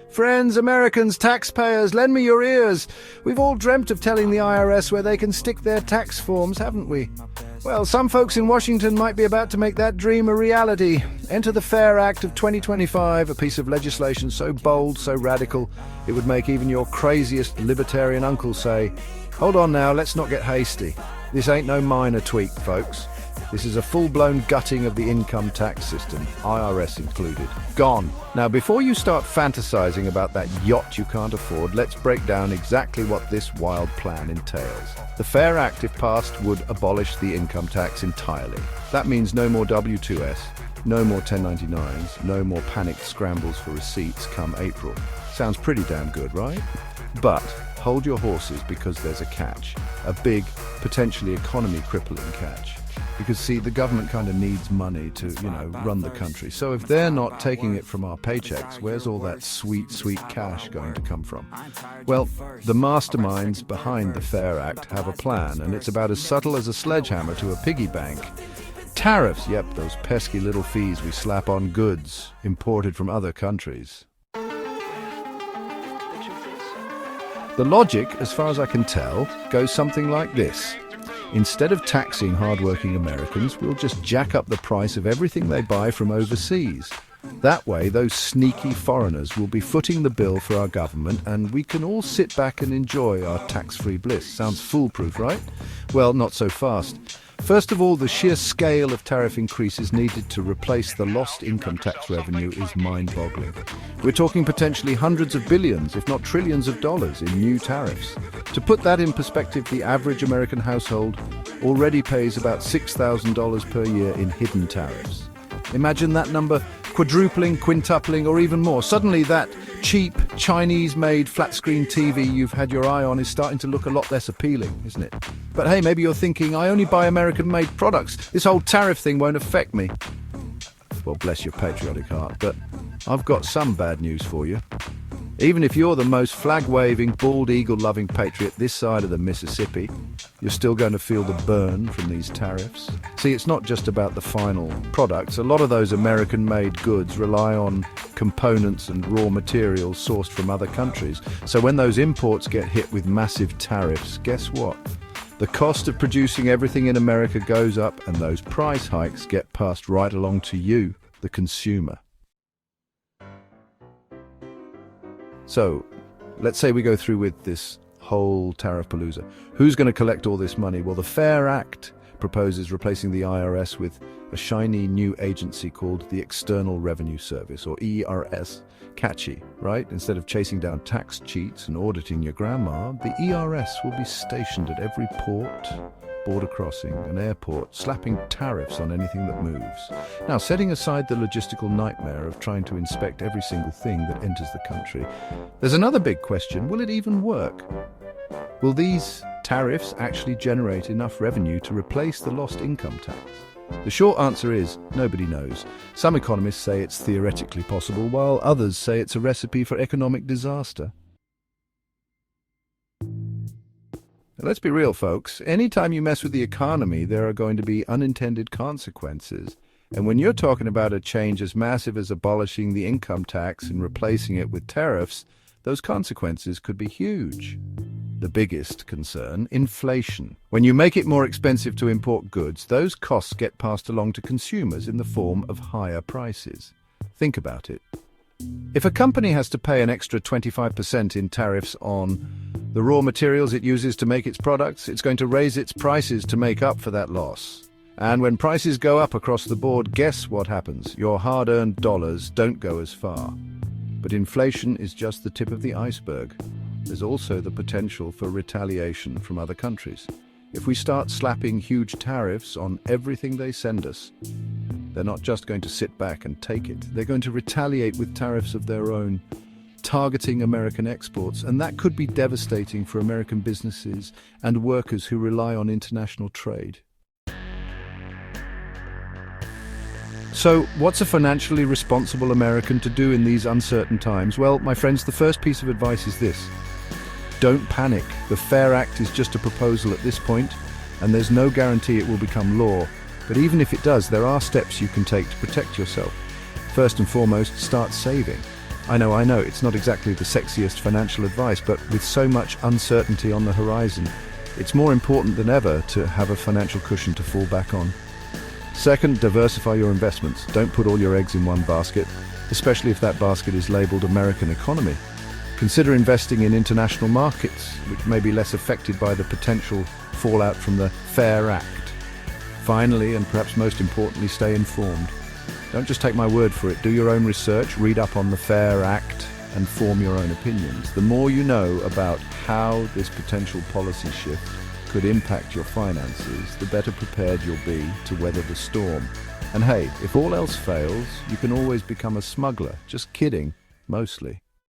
Friends, Americans, taxpayers, lend me your ears. We've all dreamt of telling the IRS where they can stick their tax forms, haven't we? Well, some folks in Washington might be about to make that dream a reality. Enter the FAIR Act of 2025, a piece of legislation so bold, so radical, it would make even your craziest libertarian uncle say, "Hold on now, let's not get hasty. This ain't no minor tweak, folks. This is a full-blown gutting of the income tax system, IRS included. Gone." Now, before you start fantasizing about that yacht you can't afford, let's break down exactly what this wild plan entails. The FAIR Act, if passed, would abolish the income tax entirely. That means no more W-2S, no more 1099s, no more panicked scrambles for receipts come April. Sounds pretty damn good, right? But hold your horses, because there's a catch. A big, potentially economy-crippling catch. Because, see, the government kind of needs money to, run the country. So if they're not taking it from our paychecks, where's all that sweet, sweet cash going to come from? Well, the masterminds behind the FAIR Act have a plan, and it's about as subtle as a sledgehammer to a piggy bank. Tariffs, yep, those pesky little fees we slap on goods imported from other countries. The logic, as far as I can tell, goes something like this. Instead of taxing hard-working Americans, we'll just jack up the price of everything they buy from overseas. That way, those sneaky foreigners will be footing the bill for our government, and we can all sit back and enjoy our tax-free bliss. Sounds foolproof, right? Well, not so fast. First of all, the sheer scale of tariff increases needed to replace the lost income tax revenue is mind-boggling. We're talking potentially hundreds of billions, if not trillions of dollars in new tariffs. To put that in perspective, the average American household already pays about $6,000 per year in hidden tariffs. Imagine that number quadrupling, quintupling, or even more. Suddenly that cheap, Chinese-made flat-screen TV you've had your eye on is starting to look a lot less appealing, isn't it? But hey, maybe you're thinking, I only buy American-made products. This whole tariff thing won't affect me. Well, bless your patriotic heart, but I've got some bad news for you. Even if you're the most flag-waving, bald eagle-loving patriot this side of the Mississippi, you're still going to feel the burn from these tariffs. See, it's not just about the final products. A lot of those American-made goods rely on components and raw materials sourced from other countries. So when those imports get hit with massive tariffs, guess what? The cost of producing everything in America goes up, and those price hikes get passed right along to you, the consumer. So, let's say we go through with this whole tariff palooza. Who's going to collect all this money? Well, the FAIR Act proposes replacing the IRS with a shiny new agency called the External Revenue Service, or ERS. Catchy, right? Instead of chasing down tax cheats and auditing your grandma, the ERS will be stationed at every port, border crossing and airport, slapping tariffs on anything that moves. Now, setting aside the logistical nightmare of trying to inspect every single thing that enters the country, there's another big question. Will it even work? Will these tariffs actually generate enough revenue to replace the lost income tax? The short answer is, nobody knows. Some economists say it's theoretically possible, while others say it's a recipe for economic disaster. Let's be real, folks. Anytime you mess with the economy, there are going to be unintended consequences. And when you're talking about a change as massive as abolishing the income tax and replacing it with tariffs, those consequences could be huge. The biggest concern, inflation. When you make it more expensive to import goods, those costs get passed along to consumers in the form of higher prices. Think about it. If a company has to pay an extra 25% in tariffs on the raw materials it uses to make its products, it's going to raise its prices to make up for that loss. And when prices go up across the board, guess what happens? Your hard-earned dollars don't go as far. But inflation is just the tip of the iceberg. There's also the potential for retaliation from other countries. If we start slapping huge tariffs on everything they send us, they're not just going to sit back and take it. They're going to retaliate with tariffs of their own, targeting American exports, and that could be devastating for American businesses and workers who rely on international trade. So, what's a financially responsible American to do in these uncertain times? Well, my friends, the first piece of advice is this. Don't panic. The FAIR Act is just a proposal at this point, and there's no guarantee it will become law. But even if it does, there are steps you can take to protect yourself. First and foremost, start saving. I know, it's not exactly the sexiest financial advice, but with so much uncertainty on the horizon, it's more important than ever to have a financial cushion to fall back on. Second, diversify your investments. Don't put all your eggs in one basket, especially if that basket is labeled American economy. Consider investing in international markets, which may be less affected by the potential fallout from the FAIR Act. Finally, and perhaps most importantly, stay informed. Don't just take my word for it. Do your own research, read up on the FAIR Act, and form your own opinions. The more you know about how this potential policy shift could impact your finances, the better prepared you'll be to weather the storm. And hey, if all else fails, you can always become a smuggler. Just kidding, mostly.